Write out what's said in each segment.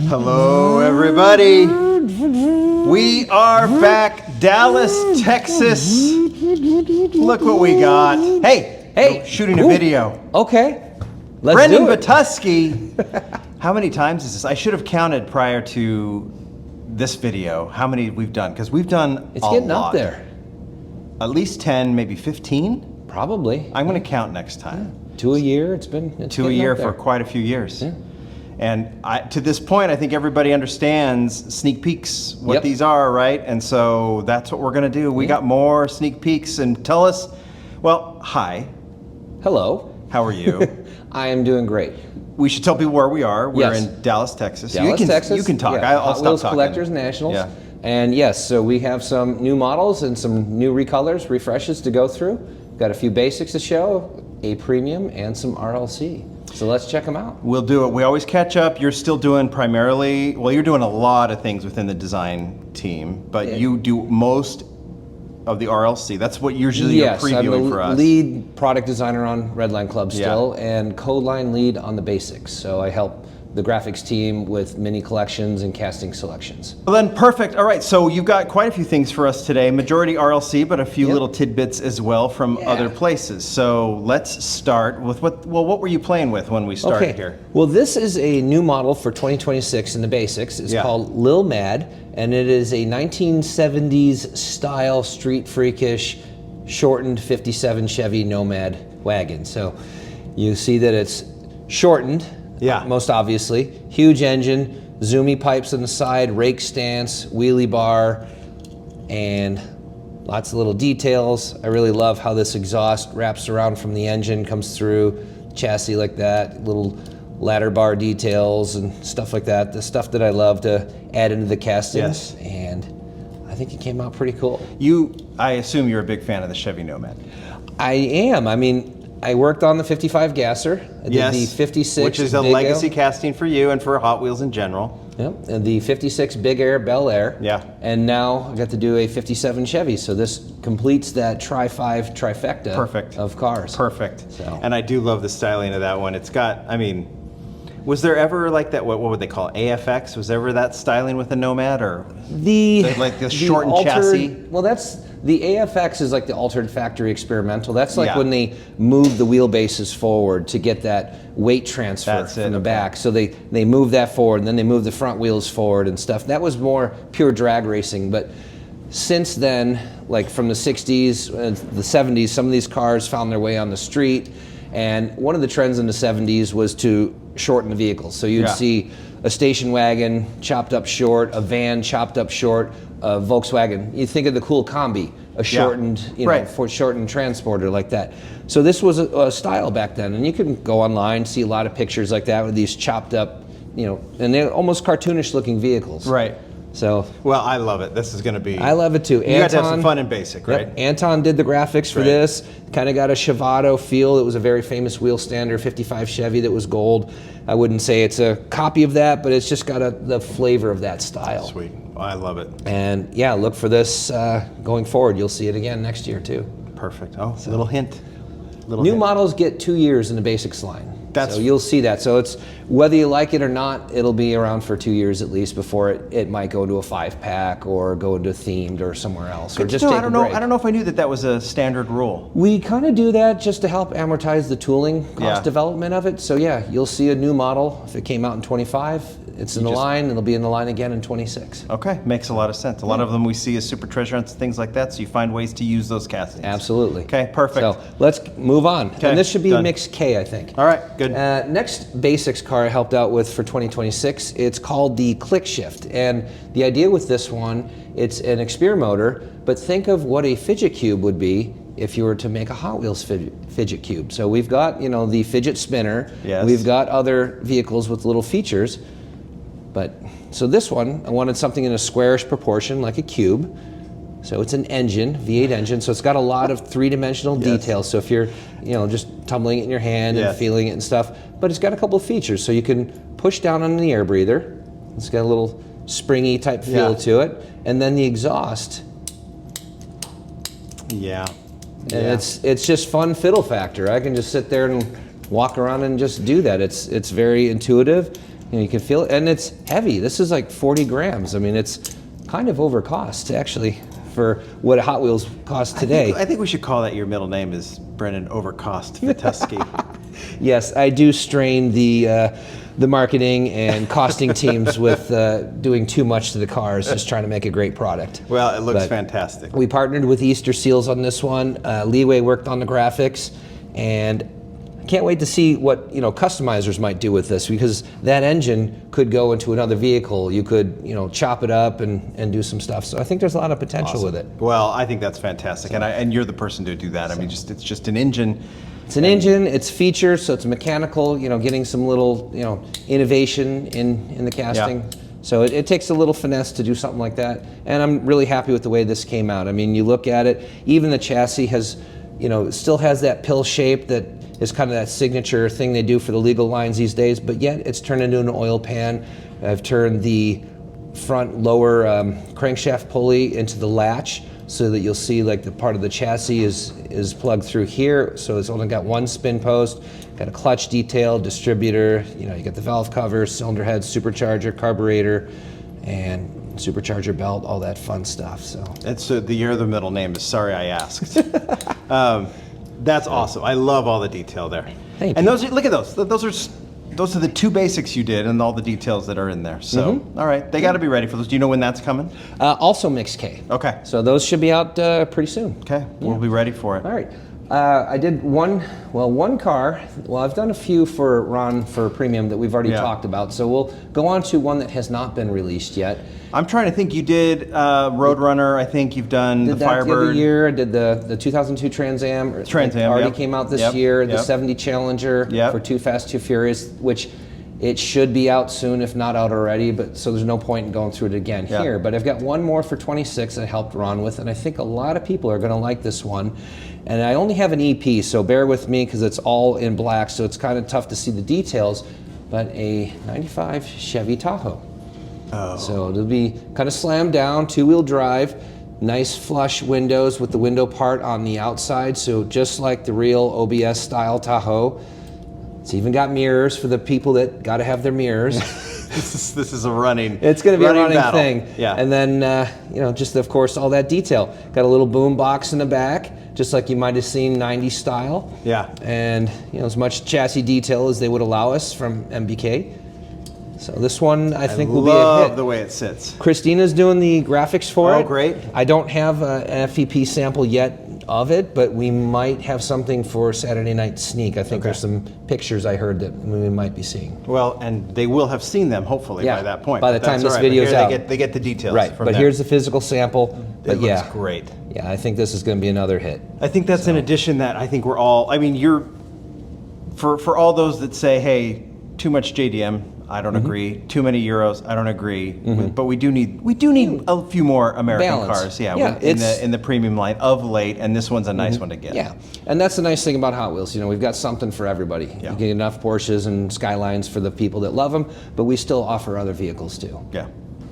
Hello, everybody. We are back, Dallas, Texas. Look what we got. Hey, Hey, shooting a video. Okay, let's Brendon do it. Vetuskey. How many times is this? I should have counted prior to this video how many we've done, because we've done It's a getting lot. up there. At least 10, maybe 15. Probably. I'm going to count next time. 2 a year. It's Two a getting year up there. for quite a few years. Yeah. And to this point, I think everybody understands sneak peeks, what Yep. these are, right? And so that's what we're going to do. We got more sneak peeks, and tell us, well, hi, Hello. how are you? I am doing great. We should tell people where we are. We're Yes. in Dallas, Texas. Dallas, Texas. You can talk. Yeah. I'll Hot stop Wheels talking. Collectors Nationals. Yeah. And yes, so we have some new models and some new recolors, refreshes to go through. Got a few basics to show, a premium and some RLC. So let's check them out. We'll do it. We always catch up. You're still doing primarily, well, you're doing a lot of things within the design team, but Yeah. you do most of the RLC. That's what usually Yes, you're I'm previewing the for us. lead product designer on Redline Club Yeah. still, and code line lead on the basics. So I help the graphics team with mini collections and casting selections. Well then, perfect. All right, so you've got quite a few things for us today. Majority RLC, but a few Yep. little tidbits as well from Yeah. other places. So let's start with what were you playing with when we started here? Well, this is a new model for 2026 in the basics. It's Yeah. called Lil Mad, and it is a 1970s style street freakish shortened 57 Chevy Nomad wagon. So you see that it's shortened. Yeah. Most obviously. Huge engine, zoomy pipes on the side, rake stance, wheelie bar, and lots of little details. I really love how this exhaust wraps around from the engine, comes through chassis like that, little ladder bar details and stuff like that. The stuff that I love to add into the castings. Yes. And I think it came out pretty cool. I assume you're a big fan of the Chevy Nomad. I am. I mean, I worked on the 55 gasser. I did the 56 which is a Big legacy Air. casting for you and for Hot Wheels in general. Yep, and the 56 Big Air Bel Air. Yeah. And now I got to do a 57 Chevy, so this completes that Tri-5 trifecta Perfect. of cars. Perfect. So. And I do love the styling of that one. It's got, I mean, was there ever like that, what would they call it, AFX? Was there ever that styling with the Nomad, or like the shortened chassis? Well, the AFX is like the altered factory experimental. That's like Yeah. when they move the wheelbases forward to get that weight transfer That's it, from the okay. back. So they move that forward, and then they move the front wheels forward and stuff. That was more pure drag racing, but since then, like from the 60s, the 70s, some of these cars found their way on the street, and one of the trends in the 70s was to shorten the vehicles. So you'd Yeah. see a station wagon chopped up short, a van chopped up short, a Volkswagen. You think of the cool combi, a shortened, Right. for shortened transporter like that. So this was a style back then, and you can go online, see a lot of pictures like that with these chopped up, and they're almost cartoonish looking vehicles. Right. So Well, I love it. This is going to be. I love it too. You got to have some fun and basic, right? Yep, Anton did the graphics for Right. this. Kind of got a Chavato feel. It was a very famous wheel stander 55 Chevy that was gold. I wouldn't say it's a copy of that, but it's just got the flavor of that style. Sweet. I love it. And yeah, look for this going forward. You'll see it again next year too. Perfect. Oh, it's a little hint. Little New hint. models get 2 years in the basics line. That's- So you'll see that. So it's whether you like it or not, it'll be around for 2 years at least before it might go into a 5-pack or go into themed or somewhere else or just No, take I don't a know. break. I don't know if I knew that was a standard rule. We kind of do that just to help amortize the tooling cost Yeah. development of it. So yeah, you'll see a new model if it came out in 25. It's in the line. It'll be in the line again in 26. Okay, makes a lot of sense. A lot of them we see as super treasure hunts and things like that, so you find ways to use those castings. Absolutely. Okay, perfect. So let's move on. Okay, And this should be done. a mix K, I think. All right, good. Next basics car I helped out with for 2026, it's called the Click Shift. And the idea with this one, it's an Exper motor, but think of what a fidget cube would be if you were to make a Hot Wheels fidget cube. So we've got, the fidget spinner. Yes. We've got other vehicles with little features. So this one, I wanted something in a squarish proportion like a cube. So it's an engine, V8 engine, so it's got a lot of three-dimensional details. So if you're, just tumbling it in your hand and feeling it and stuff, but it's got a couple of features. So you can push down on the air breather. It's got a little springy type feel to it. And then the exhaust. Yeah. And it's just fun fiddle factor. I can just sit there and walk around and just do that. It's very intuitive. You can feel it, and it's heavy. This is like 40 grams. I mean, it's kind of over cost actually for what a Hot Wheels costs today. I think we should call that your middle name is Brendon Overcost Vetuskey. Yes, I do strain the marketing and costing teams with doing too much to the cars, just trying to make a great product. Well, it looks But fantastic. we partnered with Easter Seals on this one. Leeway worked on the graphics, and I can't wait to see what customizers might do with this, because that engine could go into another vehicle. You could chop it up and do some stuff. So I think there's a lot of potential with it. Well, I think that's fantastic, and you're the person to do that. I mean, it's just an engine. It's an engine, it's features, so it's mechanical, getting some little, innovation in the casting. Yeah. So it takes a little finesse to do something like that. And I'm really happy with the way this came out. I mean, you look at it, even the chassis has, it still has that pill shape that is kind of that signature thing they do for the legal lines these days, but yet it's turned into an oil pan. I've turned the front lower crankshaft pulley into the latch, so that you'll see like the part of the chassis is plugged through here. So it's only got one spin post, got a clutch detail, distributor, you get the valve cover, cylinder head, supercharger, carburetor, and supercharger belt, all that fun stuff. So It's the year of the middle name is sorry I asked. That's awesome. I love all the detail there. Thank and you. look at those. Those are the two basics you did, and all the details that are in there. So, all right, they got to be ready for those. Do you know when that's coming? also Mix K. Okay. So those should be out pretty soon. Okay, we'll be ready for it. All right. I did one car. Well, I've done a few for Ron for Premium that we've already talked about. So we'll go on to one that has not been released yet. I'm trying to think. You did Roadrunner. I think you've done the Firebird. The other year. I did the 2002 Trans Am. Already came out this year. The 70 Challenger for Too Fast, Too Furious, which it should be out soon, if not out already. But so there's no point in going through it again here. But I've got one more for 26 that I helped Ron with, and I think a lot of people are going to like this one. And I only have an EP, so bear with me because it's all in black, so it's kind of tough to see the details. But a '95 Chevy Tahoe. Oh. So it'll be kind of slammed down, two-wheel drive, nice flush windows with the window part on the outside, so just like the real OBS style Tahoe. It's even got mirrors for the people that got to have their mirrors. This is a running. It's going to be a running battle. thing. Yeah. And then just of course all that detail. Got a little boom box in the back, just like you might have seen 90s style. Yeah. And as much chassis detail as they would allow us from MBK. So this one I think will be a hit. Love the way it sits. Christina's doing the graphics for it. Oh, great. I don't have an FEP sample yet of it, but we might have something for Saturday Night Sneak. I think there's some pictures I heard that we might be seeing. Well, and they will have seen them hopefully by that point. By the time this right. video's out. They get the details. Right, from but there. here's the physical sample. But It looks great. Yeah, I think this is going to be another hit. I think that's an addition that I think we're all. I mean, for all those that say, hey, too much JDM. I don't agree. Too many Euros. I don't agree. But we do need a few more American Balance. cars. Yeah, in the premium line of late, and this one's a nice one to get. Yeah, and that's the nice thing about Hot Wheels. We've got something for everybody. Yeah. You get enough Porsches and Skylines for the people that love them, but we still offer other vehicles too. Yeah.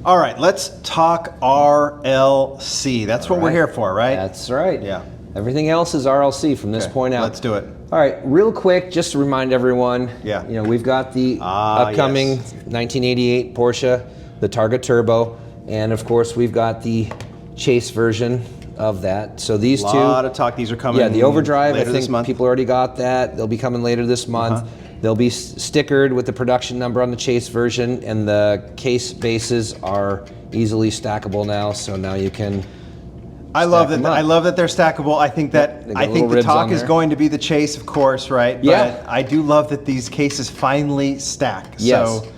All right, let's talk RLC. That's what we're here for, right? That's right. Yeah. Everything else is RLC from this point out. Let's do it. All right, real quick, just to remind everyone, Yeah. we've got the upcoming 1988 Porsche, the Targa Turbo, and of course we've got the Chase version of that. So these two. A lot of talk. These are coming. Yeah, the Overdrive, I later this think month. people already got that. They'll be coming later this month. They'll be stickered with the production number on the Chase version, and the case bases are easily stackable now, so now you can I love them that. up. I love that they're stackable. I think that they got I little think the ribs talk on is there. going to be the Chase, of course, right? Yeah. But I do love that these cases finally stack. Yes. So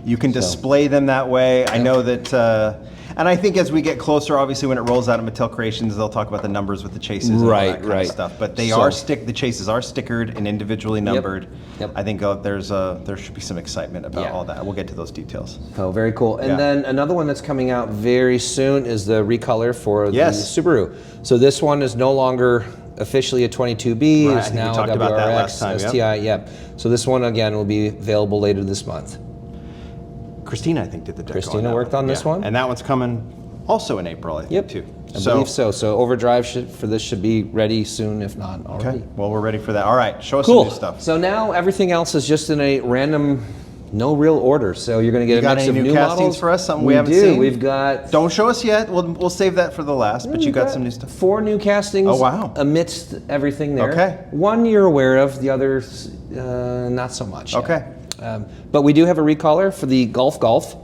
you can display them that way. I know that. And I think as we get closer, obviously, when it rolls out at Mattel Creations, they'll talk about the numbers with the chases and all that kind of stuff. But they the chases are stickered and individually numbered. Yep. I think there should be some excitement about all that. We'll get to those details. Oh, very cool. And then another one that's coming out very soon is the recolor for the Subaru. So this one is no longer officially a 22B. Right, I It's think we now talked a about that WRX, last time, STI, yep. So this one, again, will be available later this month. Christina, I think, did the deck. Christina worked on this one. And that one's coming also in April, I think, too. I believe so. So overdrive for this should be ready soon, if not already. Okay, well, we're ready for that. All right, show us Cool. some new stuff. So now everything else is just in a random, no real order. So you're going to get a mix of new castings models. for us? Something we haven't seen? We've got... Don't show us yet. We'll save that for the last, but you got some new stuff. 4 new castings. Oh, wow. Amidst everything there. Okay. One you're aware of, the others not so much. Okay. But we do have a recolor for the Golf.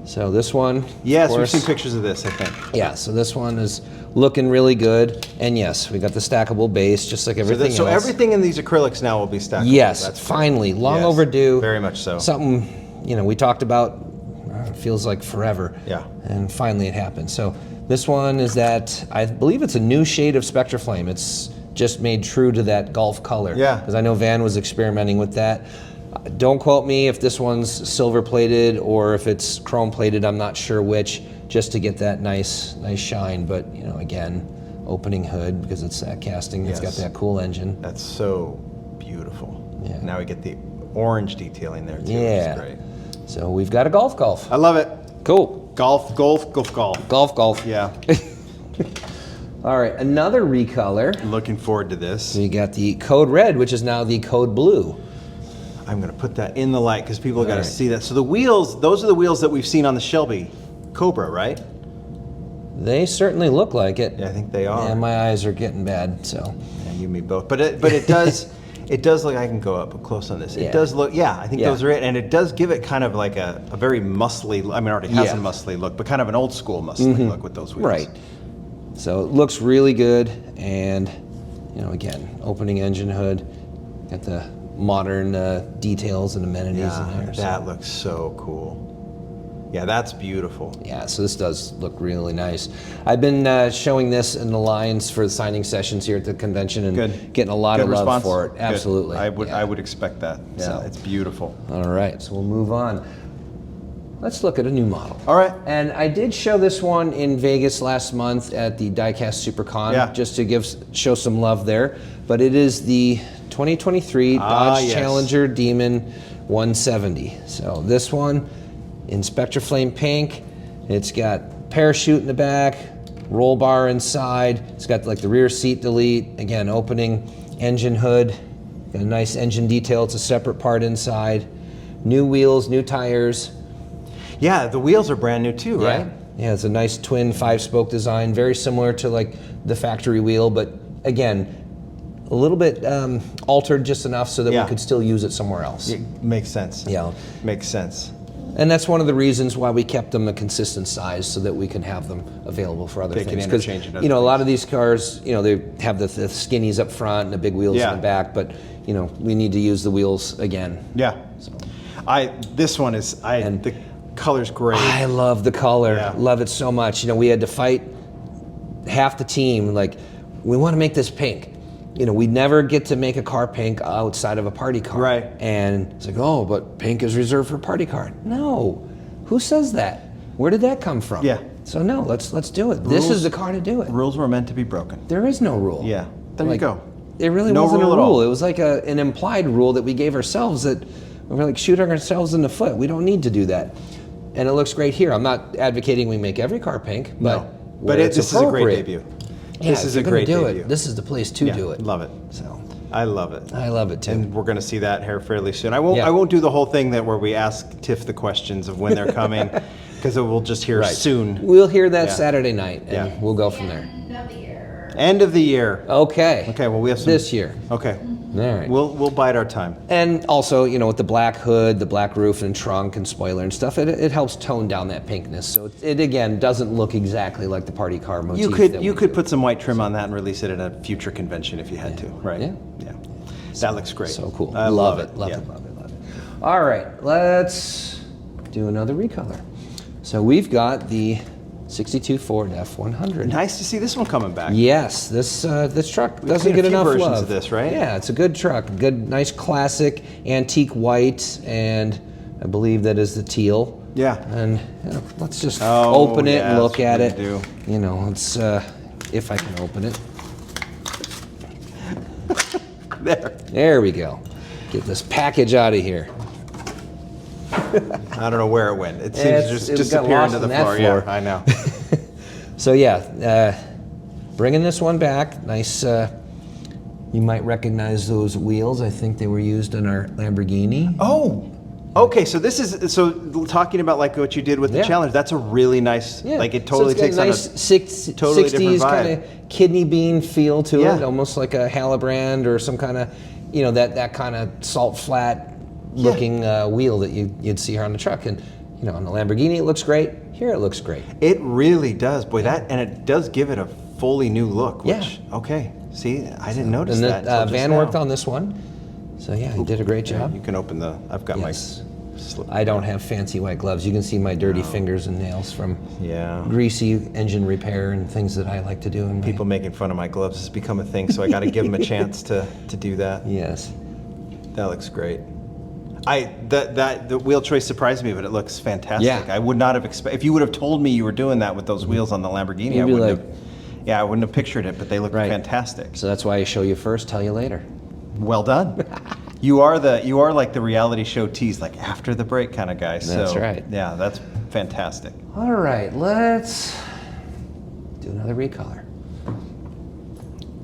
So this one, yes, of we've course, seen pictures of this, I think. yeah, so this one is looking really good. And yes, we got the stackable base, just like everything else. So everything in these acrylics now will be stackable. Yes, That's finally, long yes, overdue. Very much so. Something, we talked about, it feels like forever. Yeah. And finally it happened. So this one is that, I believe it's a new shade of Spectraflame. It's just made true to that Golf color. Yeah. Because I know Van was experimenting with that. Don't quote me if this one's silver plated or if it's chrome plated. I'm not sure which, just to get that nice shine. But again, opening hood because it's that casting. It's got that cool engine. That's so beautiful. Yeah. Now we get the orange detailing there too. Yeah. Which is great. So we've got a Golf. I love it. Cool. Golf. Golf. Yeah. All right, another recolor. Looking forward to this. We got the Code Red, which is now the Code Blue. I'm going to put that in the light because people got to see that. So the wheels, those are the wheels that we've seen on the Shelby Cobra, right? They certainly look like it. Yeah, I think they are. Yeah, my eyes are getting bad, so. Yeah, you and me both. But it does, it does look, I can go up close on this. It Yeah. does look, I think those are it. And it does give it kind of like a very muscly, I mean, it already has a muscly look, but kind of an old school muscly look with those wheels. Right. So it looks really good. And, again, opening engine hood, got the modern details and amenities in there. That looks so cool. Yeah, that's beautiful. Yeah, so this does look really nice. I've been showing this in the lines for the signing sessions here at the convention and getting a lot of love for it. Absolutely. Good. I would expect that. Yeah, So. it's beautiful. All right, so we'll move on. Let's look at a new model. All right. And I did show this one in Vegas last month at the Diecast SuperCon, just to show some love there. But it is the 2023 Dodge Challenger Demon 170. So this one in Spectraflame pink. It's got parachute in the back, roll bar inside. It's got like the rear seat delete. Again, opening engine hood. Got a nice engine detail. It's a separate part inside. New wheels, new tires. Yeah, the wheels are brand new too, right? Yeah, it's a nice twin 5-spoke design, very similar to like the factory wheel, but again, a little bit altered just enough so that we could still use it somewhere else. It makes sense. Yeah. Makes sense. And that's one of the reasons why we kept them a consistent size so that we can have them available for other things. They can interchange it. A lot of these cars, they have the skinnies up front and the big wheels in the back, but we need to use the wheels again. Yeah. So. This one is, the color's great. I love the color. Yeah. Love it so much. We had to fight half the team. Like, we want to make this pink. We never get to make a car pink outside of a party car. Right. And it's like, oh, but pink is reserved for party car. No. Who says that? Where did that come from? Yeah. So no, let's do it. This is the car to do it. Rules were meant to be broken. There is no rule. Yeah. There you go. It really No wasn't a rule at all. rule. It was like an implied rule that we gave ourselves that we're like shooting ourselves in the foot. We don't need to do that. And it looks great here. I'm not advocating we make every car pink, but this is a great debut. Yeah, This is a great debut. This is the place to do it. Love it. So I love it. I love it too. And we're going to see that here fairly soon. I won't do the whole thing where we ask Tiff the questions of when they're coming, because we'll just hear soon. We'll hear that Saturday night, and we'll go from there. End of the year. Okay. Okay. Well, we have some this year. Okay. All right. We'll bide our time. And also, with the black hood, the black roof and trunk and spoiler and stuff, it helps tone down that pinkness. So it again doesn't look exactly like the party car motif. You could put some white trim on that and release it at a future convention if you had to, right? Yeah. Yeah. That looks great. So cool. I love it. Love it. All right, let's do another recolor. So we've got the 62 Ford F100. Nice to see this one coming back. Yes, this truck doesn't seen a get few enough versions love. of this, right? Yeah, it's a good truck. Good, nice classic antique white, and I believe that is the teal. Yeah. And let's just open it and look at it. Do. It's if I can open it. There we go. Get this package out of here. I don't know where it went. It seems to just disappear into the floor. Yeah, I know. So yeah, bringing this one back. Nice. You might recognize those wheels. I think they were used in our Lamborghini. Oh, okay. So this is talking about like what you did with the Challenge. That's a really nice. Yeah. Like it totally takes on a nice totally 60s kind of kidney bean feel to Yeah. it, almost like a Halabrand or some kind of, that kind of salt flat looking wheel that you'd see here on the truck. And on the Lamborghini it looks great. Here it looks great. It really does, boy. And it does give it a fully new look. Which, Yeah. Okay. See, I didn't notice and that. And Van worked on this one. So yeah, he did a great job. You can open I've got my slip. I don't have fancy white gloves. You can see my dirty fingers and nails from greasy engine repair and things that I like to do. People making fun of my gloves has become a thing, so I got to give them a chance to do that. Yes. That looks great. The wheel choice surprised me, but it looks fantastic. Yeah. I would not have expected. If you would have told me you were doing that with those wheels on the Lamborghini, I wouldn't have. Yeah, I wouldn't have pictured it, but they look fantastic. So that's why I show you first, tell you later. Well done. You are like the reality show tease, like after the break kind of guy. That's right. Yeah, that's fantastic. All right, let's do another recolor.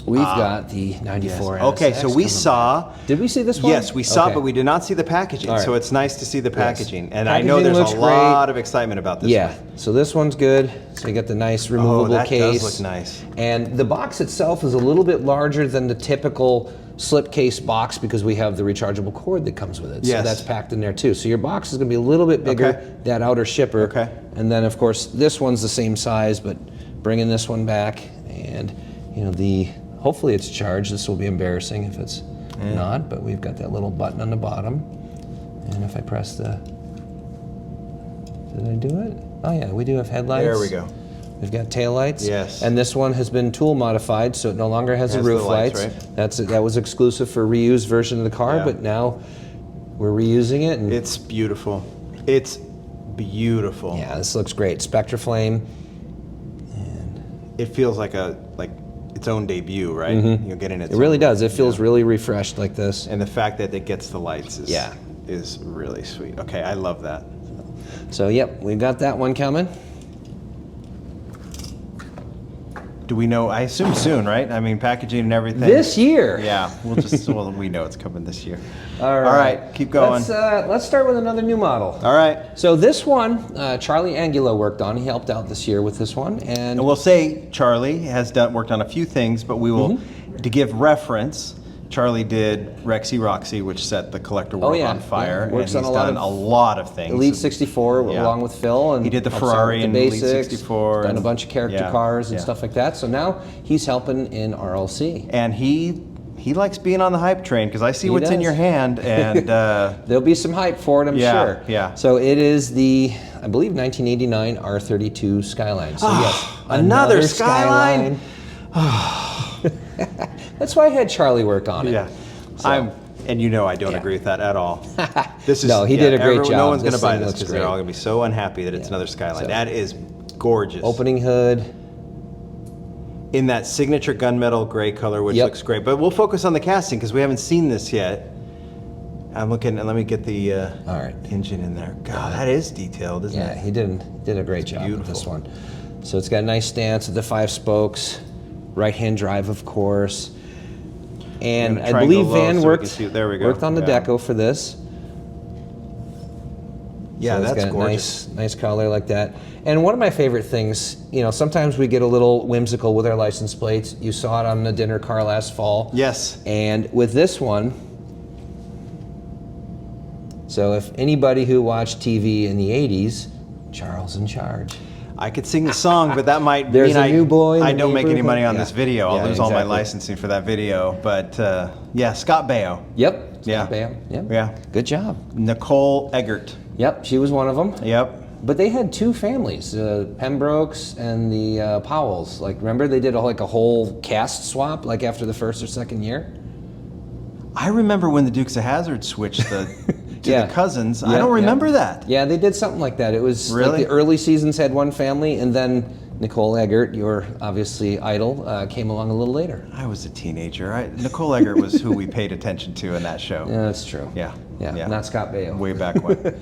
We've got the 94 Yes. Okay, so we saw. Did we see this one? Yes, we saw, Okay. but we did not see the packaging. Right. So it's nice to see the packaging, and Packaging I know there's looks a lot of excitement about this. Yeah, one. so this one's good. So you got the nice removable that case. does look nice. And the box itself is a little bit larger than the typical slipcase box because we have the rechargeable cord that comes with it. Yes. So that's packed in there too. So your box is going to be a little bit bigger, Okay. that outer shipper. Okay. And then of course this one's the same size, but bringing this one back, and hopefully it's charged. This will be embarrassing if it's not, but we've got that little button on the bottom. And if I press did I do it? Oh yeah, we do have headlights. There we go. We've got taillights. Yes. And this one has been tool modified, so it no longer has the roof lights. Right? That was exclusive for reused version of the car, but now we're reusing it. And it's beautiful. It's beautiful. yeah, this looks great. Spectraflame. It feels like its own debut, right? You're getting It really does. It feels really refreshed like this. And the fact that it gets the lights is really sweet. Okay, I love that. So yep, we've got that one coming. Do we know? I assume soon, right? I mean, packaging and everything. This year. Yeah, we know it's coming this year. All right, keep going. Let's start with another new model. All right. So this one, Charlie Angulo worked on. He helped out this year with this one, and we'll say Charlie has worked on a few things, but we will, to give reference, Charlie did Rexy Roxy, which set the collector world on fire. Yeah. Works and on he's done a lot of things. Elite 64 along with Phil, and he did the helps out Ferrari with and the Elite basics, 64, done a bunch of character cars and yeah. stuff like that. So now he's helping in RLC, and he likes being on the hype train because I see what's in your hand, and there'll be some hype for it, I'm sure. Yeah. So it is the, I believe, 1989 R32 Skyline. So yes, another Skyline. That's why I had Charlie work on it. Yeah. So. I don't agree with that at all. This is No, he did a great job. No one's going to This buy thing this looks because they're great. all going to be so unhappy that it's another Skyline. So- That is gorgeous. Opening hood. In that signature gunmetal gray color, which looks great. But we'll focus on the casting because we haven't seen this yet. I'm looking, and let me get the engine in there. God, that is detailed, isn't it? Yeah, he did a great job with this one. So it's got a nice stance with the 5 spokes, right-hand drive, of course. And I believe Van worked on the deco for this. Yeah, so that's got gorgeous. Nice color like that. And one of my favorite things, sometimes we get a little whimsical with our license plates. You saw it on the dinner car last fall. Yes. And with this one, so if anybody who watched TV in the 80s, Charles in Charge. I could sing the song, but that might There's mean a new boy in I the don't make any neighborhood. money on this video. I'll lose all my exactly. licensing for that video. But Scott Baio. Yep. Yeah. Bam. Yep. Yeah. Good job. Nicole Eggert. Yep, she was one of them. Yep. But they had 2 families, Pembrokes and the Powells. Like, remember they did a whole cast swap, like after the first or second year? I remember when the Dukes of Hazzard switched to the cousins. I don't remember that. Yeah, they did something like that. It was Really? like the early seasons had one family, and then Nicole Eggert, your obviously idol, came along a little later. I was a teenager. Nicole Eggert was who we paid attention to in that show. Yeah, that's true. Yeah. Not Scott Baio. Way back when.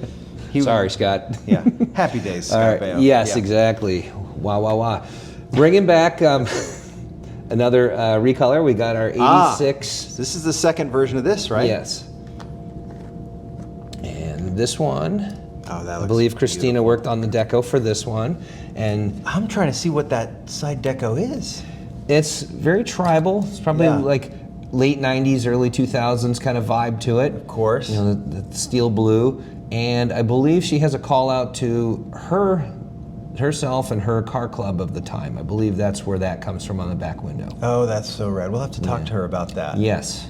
Sorry, Scott. Yeah. Happy days, Scott All right. Baio. Yes, Yeah. exactly. Wah, wah, wah. Bringing back another recolor. We got our 86. This is the second version of this, right? Yes. And this one, oh, that looks I believe Christina beautiful. worked on the deco for this one. And I'm trying to see what that side deco is. it's very tribal. It's probably like late 90s, early 2000s kind of vibe to it. Of course. You know, the steel blue. And I believe she has a call out to herself and her car club of the time. I believe that's where that comes from on the back window. Oh, that's so rad. We'll have to talk to her about that. Yes.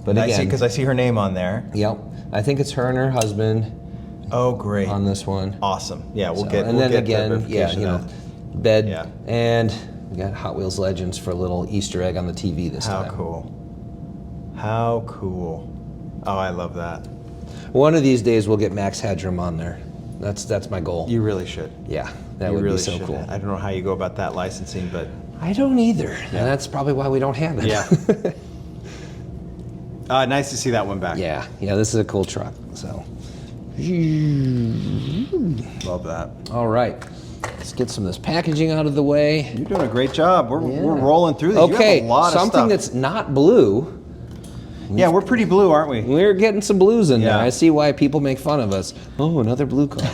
But I see, again, because I see her name on there. yep. I think it's her and her husband Oh, great. on this one. Awesome. Yeah, we'll So, get. and we'll then get again, verification you know, of that. bed, Yeah. and we got Hot Wheels Legends for a little Easter egg on the TV this How time. cool. How cool. Oh, I love that. One of these days we'll get Max Headroom on there. That's my goal. You really should. Yeah, that You would really be so should. cool. I don't know how you go about that licensing, but I don't either, and that's probably why we don't have it. yeah. Nice to see that one back. yeah, this is a cool truck. So, Love that. all right, let's get some of this packaging out of the way. You're doing a great job. We're rolling through this. You Okay, have a lot of something stuff. that's not blue. Yeah, we're pretty blue, aren't we? We're getting some blues in there. Yeah. I see why people make fun of us. Oh, another blue car.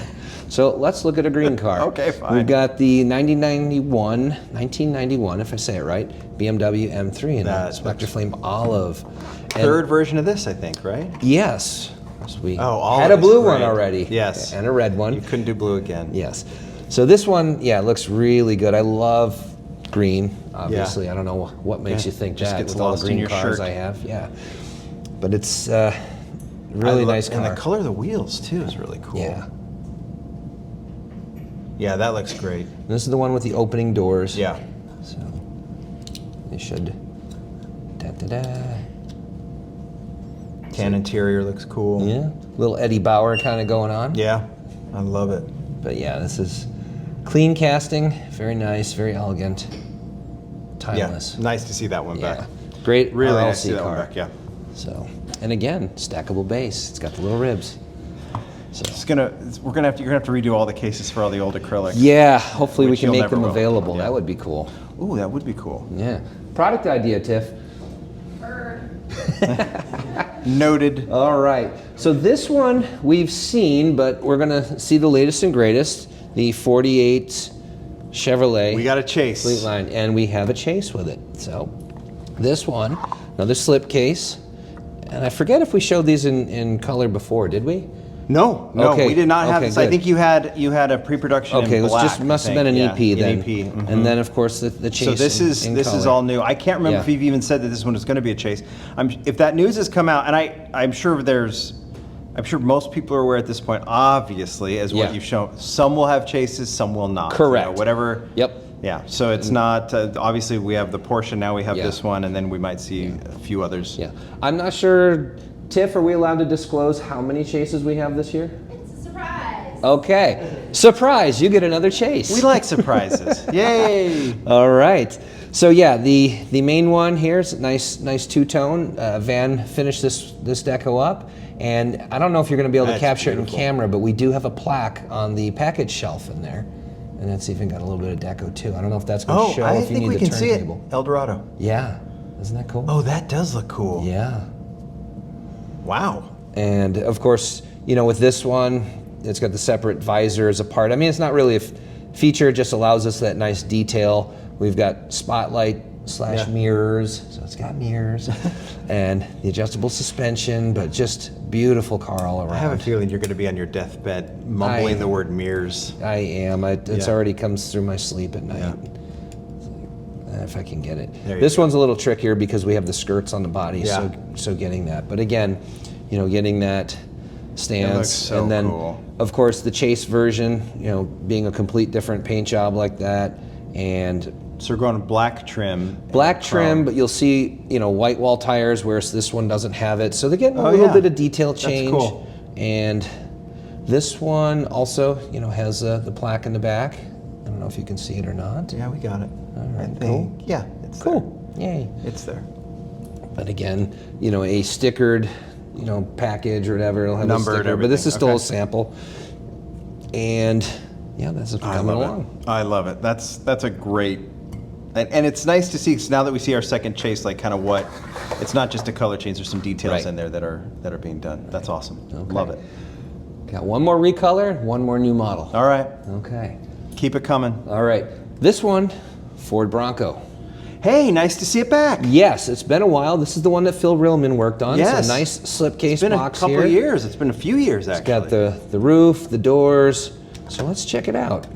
So let's look at a green car. Okay, fine. We've got the 1991, if I say it right, BMW M3 in that Spectre Flame Olive. And Third version of this, I think, right? yes. So we all had of a it's blue one great. already. Yes. And a red one. You couldn't do blue again. Yes. So this one, looks really good. I love green, obviously. I don't know what makes you think Just that gets with all lost the in green your cars shirt. I have. Yeah. But it's really nice car. And the color of the wheels, too, is really cool. Yeah. Yeah, that looks great. And this is the one with the opening doors. Yeah. So they should. Da-da-da. Tan interior looks cool. Yeah. Little Eddie Bauer kind of going on. Yeah, I love it. But yeah, this is clean casting. Very nice, very elegant. Timeless. Yeah, nice to see that one back. Great Really RLC nice to see that car. one back, yeah. So, and again, stackable base. It's got the little ribs. So You're gonna have to redo all the cases for all the old acrylic. yeah, hopefully we Which can you'll make them never will. available. Yeah. That would be cool. Ooh, that would be cool. Yeah. Product idea, Tiff. Noted. All right. So this one we've seen, but we're gonna see the latest and greatest, the 48 Chevrolet. We got a chase. Fleet line, and we have a chase with it. So this one, another slip case, and I forget if we showed these in color before. Did we? No, Okay, we did not have okay, this. I good. think you had a pre-production Okay, in it was black. just must have been an I EP think. then, An EP. mhm. and then of course the chase. So this is in this is color. all new. I can't remember Yeah. if you've even said that this one was going to be a chase. If that news has come out, and I'm sure most people are aware at this point. Obviously, as Yeah. what you've shown, some will have chases, some will not. Correct. Whatever. Yep. Yeah. So it's not. Obviously, we have the Porsche. Now we have Yeah. this one, and then we might see a few others. Yeah, I'm not sure. Tiff, are we allowed to disclose how many chases we have this year? It's a surprise. Okay, surprise! You get another chase. We like surprises. Yay! All right. So yeah, the main one here is nice two-tone. Van finished this deco up, and I don't know if you're going to be able to That's capture it in beautiful. camera, but we do have a plaque on the package shelf in there, and that's even got a little bit of deco too. I don't know if that's going to Oh, show I if you think need we the can see it. turntable. El Dorado. Yeah, isn't that cool? Oh, that does look cool. Yeah. Wow. And of course, with this one, it's got the separate visor as a part. I mean, it's not really a feature, it just allows us that nice detail. We've got spotlight / mirrors, so it's got mirrors, and the adjustable suspension, but just beautiful car all around. I have a feeling you're going to be on your deathbed mumbling the word mirrors. I am. It's Yeah. already comes through my sleep at night. Yeah. If I can get it. There you This go. one's a little trickier because we have the skirts on the body, Yeah. so getting that. But again, getting that stance, looks so and then cool. of course the chase version, being a complete different paint job like that, and So we're going black trim. black trim, Chrome. but you'll see white wall tires, whereas this one doesn't have it. So they're getting a Oh, little yeah. bit of detail That's change. cool. And this one also, has the plaque in the back. I don't know if you can see it or not. Yeah, we got it. I right, think. Yeah, it's Cool. Yay. there. It's there. But again, a stickered, package or whatever. It'll have Numbered a sticker, but this is everything. still Okay. a sample. And yeah, that's coming along. I love it. That's a great, and it's nice to see, 'cause now that we see our second chase, like kind of what, it's not just a color change, there's some details in there that are being done. That's awesome. Okay. Love it. Got one more recolor, one more new model. All right. Okay. Keep it coming. All right. This one, Ford Bronco. Hey, nice to see it back. Yes, it's been a while. This is the one that Phil Reelman worked on. Yes. It's a nice slipcase It's been box a couple here. of years. It's been a few years, actually. It's got the roof, the doors. So let's check it out.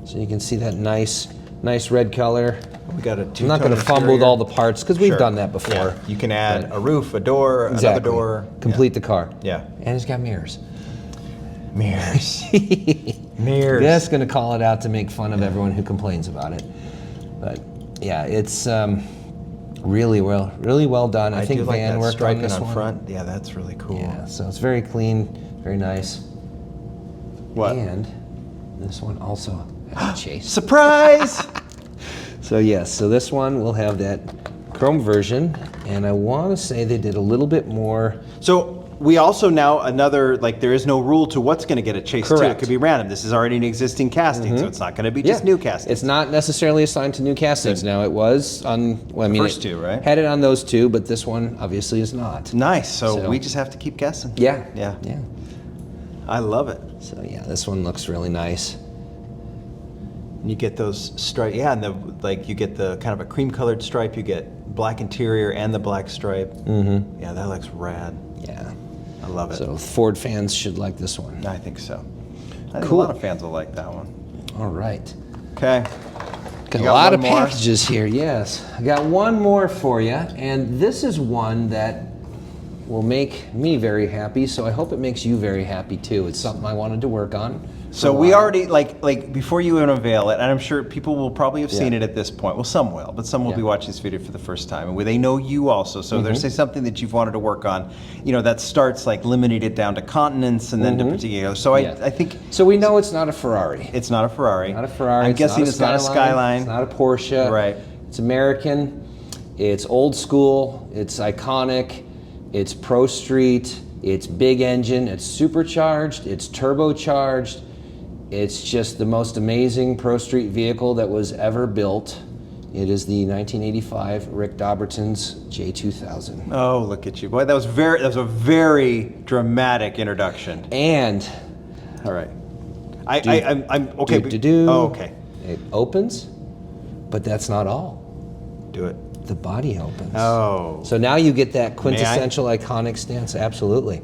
So you can see that nice red color. We got a I'm not going to fumble with all the parts because we've done that before. Yeah. You can add a roof, a door, another door. Complete the car. Yeah. And it's got mirrors. Mirrors. Mirrors. Just going to call it out to make fun of everyone who complains about it. But yeah, it's really well done. I think like Van that worked on striping this on one. front. Yeah, that's really cool. Yeah, so it's very clean, very nice. What? And this one also has a chase. Surprise! So yes, so this one will have that chrome version, and I want to say they did a little bit more. So we also now there is no rule to what's going to get a chase too. It could be random. This is already an existing casting, so it's not going to be just new castings. It's not necessarily assigned to new castings now. It was on, first two, right? Had it on those two, but this one obviously is not. Nice. So we just have to keep guessing. Yeah. Yeah. Yeah. I love it. So yeah, this one looks really nice. You get those stripe, and you get the kind of a cream colored stripe. You get black interior and the black stripe. Mm-hmm. Yeah, that looks rad. Yeah. I love it. So Ford fans should like this one. I think so. I think a lot of fans will like that one. All right. Okay. Got a lot of packages here, yes. I got one more for you, and this is one that will make me very happy, so I hope it makes you very happy too. It's something I wanted to work on. So we already, like before you even unveil it, and I'm sure people will probably have seen it at this point. Well, some will, but some will be watching this video for the first time. And they know you also, so there's something that you've wanted to work on, that starts like limiting it down to continents and then to particular. So I think... So we know it's not a Ferrari. It's not a Ferrari. Not a Ferrari. I'm guessing it's not a Skyline. It's not a Porsche. Right. It's American. It's old school. It's iconic. It's Pro Street. It's big engine. It's supercharged. It's turbocharged. It's just the most amazing Pro Street vehicle that was ever built. It is the 1985 Rick Dobberton's J2000. Oh, look at you. Boy, that was a very dramatic introduction. And all right. I'm okay. Oh, okay. It opens, but that's not all. Do it. The body opens. Oh. So now you get that quintessential iconic stance. Absolutely.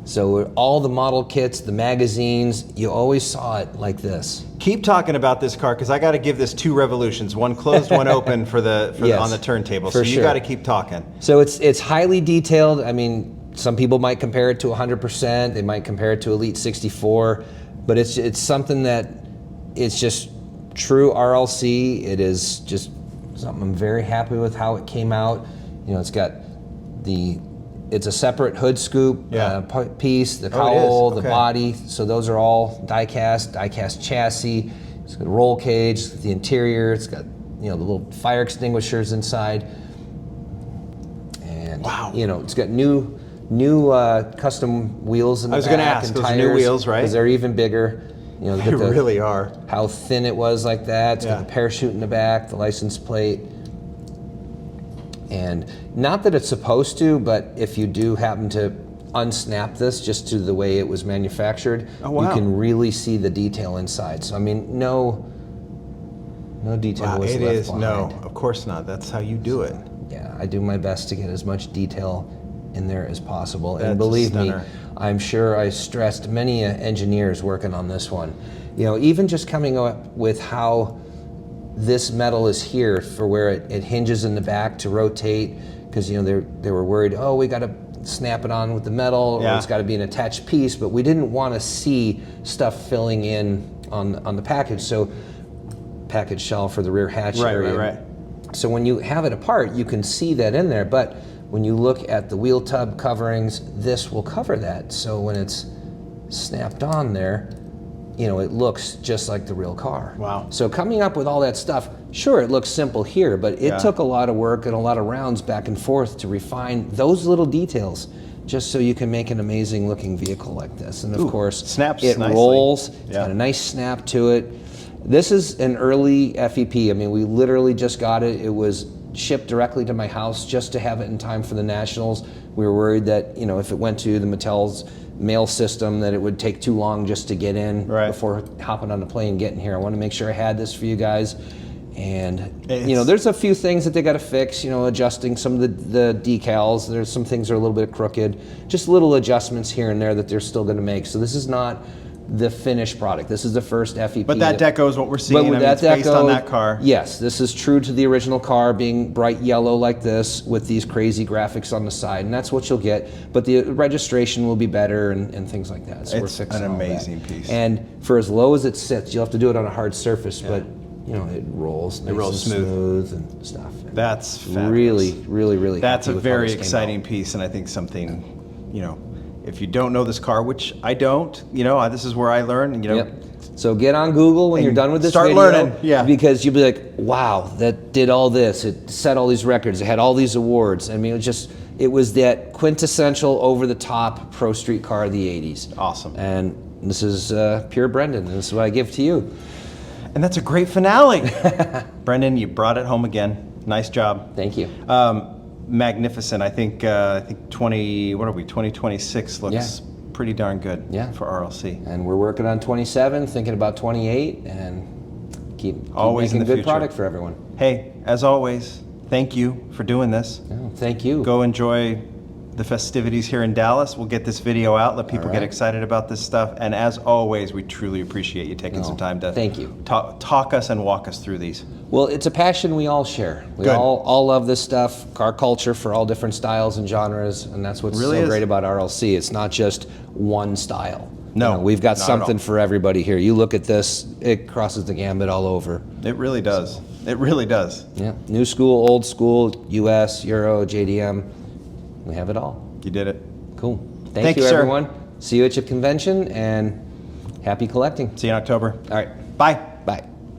So all the model kits, the magazines, you always saw it like this. Keep talking about this car because I got to give this 2 revolutions, one closed, one open on the turntable. So you got to keep talking. So it's highly detailed. I mean, some people might compare it to 100%. They might compare it to Elite 64, but it's something that it's just true RLC. It is just something I'm very happy with how it came out. It's got it's a separate hood scoop piece, the cowl, the body. So those are all die-cast chassis. It's got a roll cage, the interior. It's got the little fire extinguishers inside, and it's got new custom wheels in the back. I was going to ask, those are new wheels, right? Because they're even bigger. They really are. How thin it was like that. It's got the parachute in the back, the license plate. And not that it's supposed to, but if you do happen to unsnap this just to the way it was manufactured, you can really see the detail inside. So I mean, no detail was left behind. No, of course not. That's how you do it. Yeah, I do my best to get as much detail in there as possible. And believe me, I'm sure I stressed many engineers working on this one. Even just coming up with how this metal is here for where it hinges in the back to rotate, because they were worried, oh, we got to snap it on with the metal, or it's got to be an attached piece, but we didn't want to see stuff filling in on the package. So package shell for the rear hatch area. Right. So when you have it apart, you can see that in there, but when you look at the wheel tub coverings, this will cover that. So when it's snapped on there, it looks just like the real car. Wow. So coming up with all that stuff, sure, it looks simple here, but it took a lot of work and a lot of rounds back and forth to refine those little details just so you can make an amazing looking vehicle like this. And of course, snaps it nicely. rolls. It's got a nice snap to it. This is an early FEP. I mean, we literally just got it. It was shipped directly to my house just to have it in time for the Nationals. We were worried that, you know, if it went to the Mattel's mail system, that it would take too long just to get in before hopping on the plane and getting here. I want to make sure I had this for you guys. And, you know, there's a few things that they got to fix, you know, adjusting some of the decals. There's some things that are a little bit crooked. Just little adjustments here and there that they're still going to make. So this is not the finished product. This is the first FEP. But that deco is what we're seeing. But with it's based on that car. Yes, this is true to the original car, being bright yellow like this with these crazy graphics on the side, and that's what you'll get. But the registration will be better and things like that. So we're fixing an all that. amazing piece. And for as low as it sits, you'll have to do it on a hard surface, but you know, it rolls nice and smooth and stuff. That's fabulous. Really That's a happy with how very this came exciting out. piece, and I think something, you know, if you don't know this car, which I don't, you know, this is where I learn, you know. Yep. So get on Google when you're done with this start video. learning, Because you'll be like, wow, that did all this. It set all these records. It had all these awards. I mean, it was that quintessential over-the-top Pro Street car of the 80s. Awesome. And this is pure Brendon, and this is what I give to you. And that's a great finale. Brendon, you brought it home again. Nice job. Thank you. Magnificent. I think 2026 looks pretty darn good for RLC. And we're working on 27, thinking about 28, and keep always making in the good future. product for everyone. Hey, as always, thank you for doing this. Oh, thank you. Go enjoy the festivities here in Dallas. We'll get this video out, let people get excited about this stuff. And as always, we truly appreciate you taking some time to talk us and walk us through these. Well, it's a passion we all share. We all love this stuff, car culture for all different styles and genres, and that's what's so great about RLC. It's not just one style. No, you know, we've got something for everybody here. You look at this, it crosses the gambit all over. It really does. It really does. Yeah, new school, old school, US, Euro, JDM. We have it all. You did it. Cool. Thank you, everyone. See you at your convention, and happy collecting. See you in October. All right. Bye. Bye.